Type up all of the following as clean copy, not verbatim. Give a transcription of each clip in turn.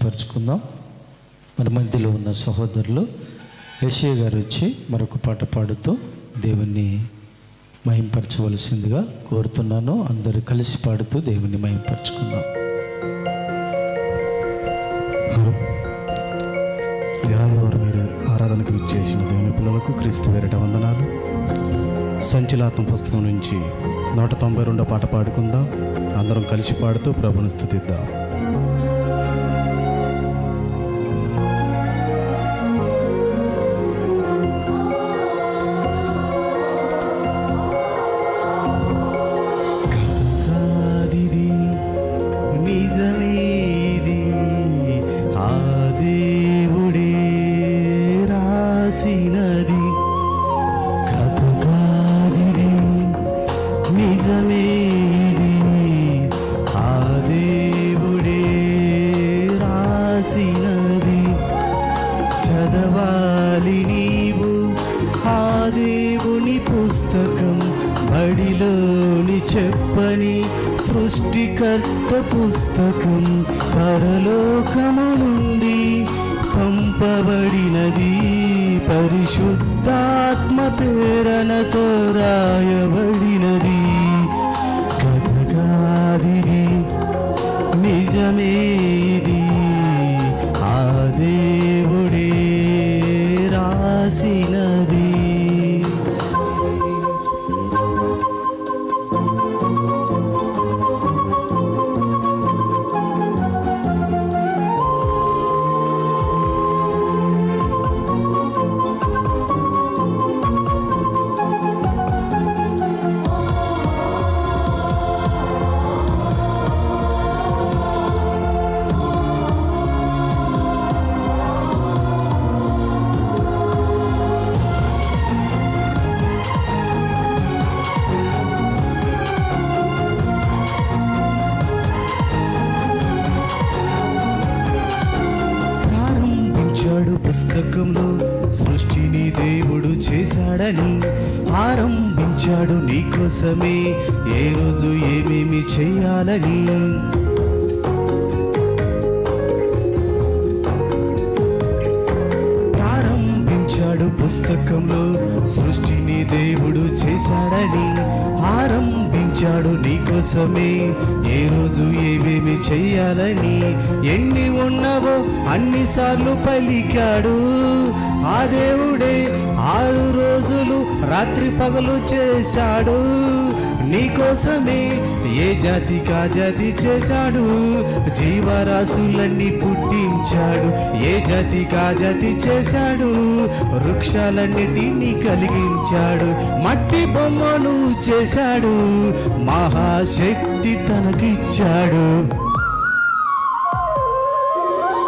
పరుచుకుందాం. మన మధ్యలో ఉన్న సహోదరులు యెషయా గారు వచ్చి మరొక పాట పాడుతూ దేవుణ్ణి మహింపరచవలసిందిగా కోరుతున్నాను. అందరూ కలిసి పాడుతూ దేవుణ్ణి మహింపరచుకుందాం. మీరు ఆరాధనకు విచ్చేసిన దేవుని పిల్లలకు క్రీస్తు పేరిట వందనాలు. సంచలాత్మ పుస్తకం నుంచి 192 పాట పాడుకుందాం. అందరం కలిసి పాడుతూ ప్రభుని స్తుతిద్దాం. చదవాలి నీవు ఆ దేవుని పుస్తకం, బడిలోని చెప్పని సృష్టికర్త పుస్తకం. పరలోకము నుండి పంపబడినది, పరిశుద్ధాత్మ ప్రేరణతో రాయబడినది. కథగాదిది నిజమేది, ఆ దేవుడే రాసినది. పుస్తకంలో సృష్టిని దేవుడు చేశాడని ఆరంభించాడు నీకోసమే, ఏ రోజు ఏమేమి చేయాలని. ప్రారంభించాడు పుస్తకంలో సృష్టిని దేవుడు చేశాడని ఆరంభించాడు నీకోసమే, ఏ రోజు ఏమేమి చెయ్యాలని. ఎన్ని ఉన్నవో అన్నిసార్లు పలికాడు ఆ దేవుడే, 6 రోజులు రాత్రి పగలు చేశాడు నీకోసమే. ఏ జాతికా జాతి చేశాడు, జీవరాశులన్నీ పుట్టించాడు. ఏ జాతికా జాతి చేశాడు, వృక్షాలన్నిటినీ కలిగించాడు. మట్టి బొమ్మను చేశాడు, మహాశక్తి తనకిచ్చాడు.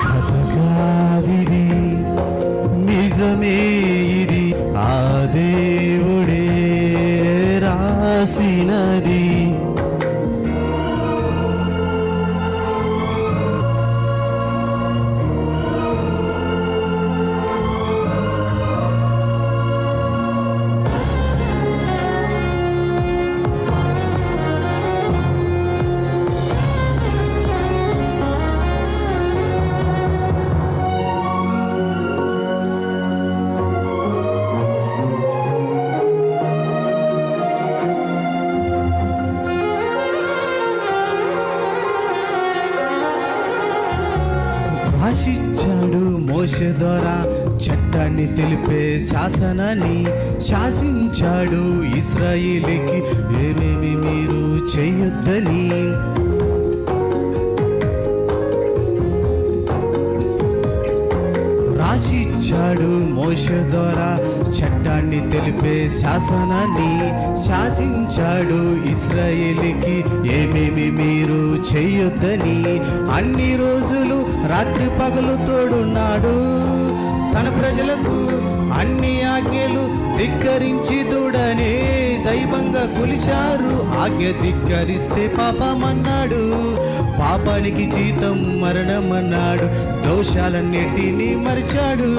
కథగాదిది నిజమే ఇది, ఆ దేవుడే రాసినది. ఆశించాడు మోషే ద్వారా చట్టాన్ని తెలిపే శాసనాన్ని, శాసించాడు ఇశ్రాయేలుకి ఏమేమి మీరు చేయొద్దని. రాసిచ్చాడు మోషే ద్వారా చట్టాన్ని తెలిపే శాసనాన్ని, శాసించాడు ఇశ్రాయేలుకి ఏమేమి మీరు చేయొద్దని. అన్ని రోజులు రాత్రి పగలు తోడున్నాడు తన ప్రజలకు, అన్ని ఆజ్ఞలు ధిక్కరించి దూడనే దైవంగా కొలిచారు. ఆజ్ఞ ధిక్కరిస్తే పాపమన్నాడు, పాపానికి జీతం మరణమన్నాడు. దోషాలన్నిటినీ మరిచాడు,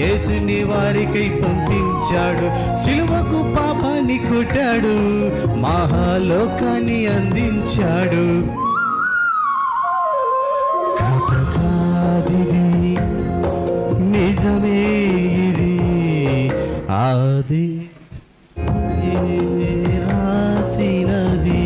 యేసుని వారికై పంపించాడు. సిలువకు పాపాన్ని కొట్టాడు, మహాలోకాన్ని అందించాడు. కథగా నిజమే ఇది ఆది రాసినది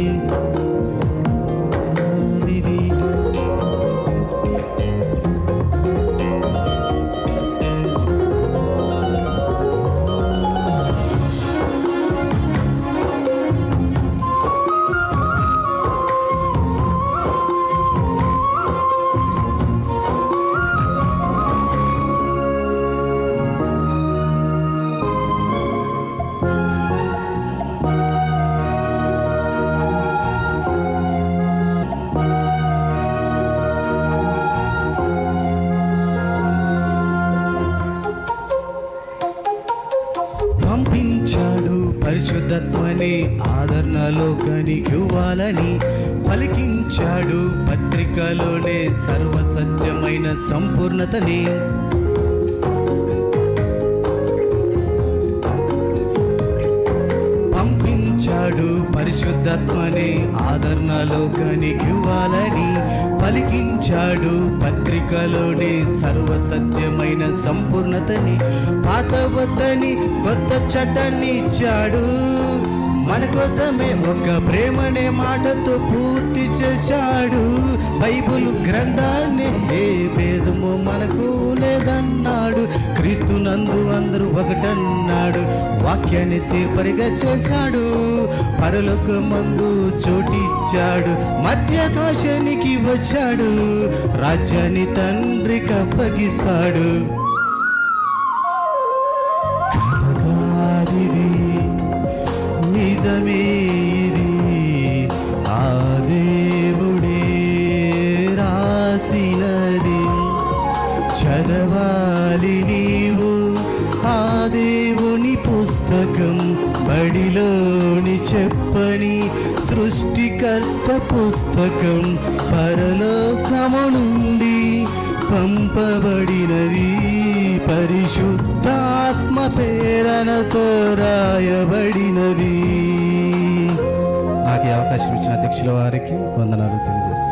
పంపించాడు పరిశుద్ధత్వని ఆదరణలోకానికి ఇవ్వాలని పలికించాడు పత్రికలోనే సర్వసత్యమైన సంపూర్ణతని పంపించాడు పరిశుద్ధత్వని ఆదరణలోకానికి ఇవ్వాలని పలికించాడు పత్రికలోనే సర్వసత్యమైన సంపూర్ణతని పాత వద్దని కొత్త చట్టాన్ని ఇచ్చాడు మన కోసమే ఒక ప్రేమనే మాటతో పూర్తి చేశాడు బైబిల్ గ్రంథాన్ని ఏ భేదము మనకు లేదన్నాడు క్రీస్తునందు అందరూ ఒకటన్నాడు వాక్యాన్ని తీర్పరిగా చేశాడు పరలోకమందు చోటిచ్చాడు మధ్యాకాశానికి వచ్చాడు రాజ్యాన్ని తండ్రికి అప్పగిస్తాడు నిజమే ఇది ఆ దేవుడే రాసినది చదవాలి నీవు ఆ దేవుని పుస్తకం బడిలోని చెప్పని సృష్టికర్త పుస్తకం పరలోకము నుండి పంపబడినది పరిశుద్ధాత్మ ప్రేరణతో రాయబడినది. నాకు ఈ అవకాశం ఇచ్చిన అధ్యక్షుల వారికి వందనాలు తెలియజేస్తాను.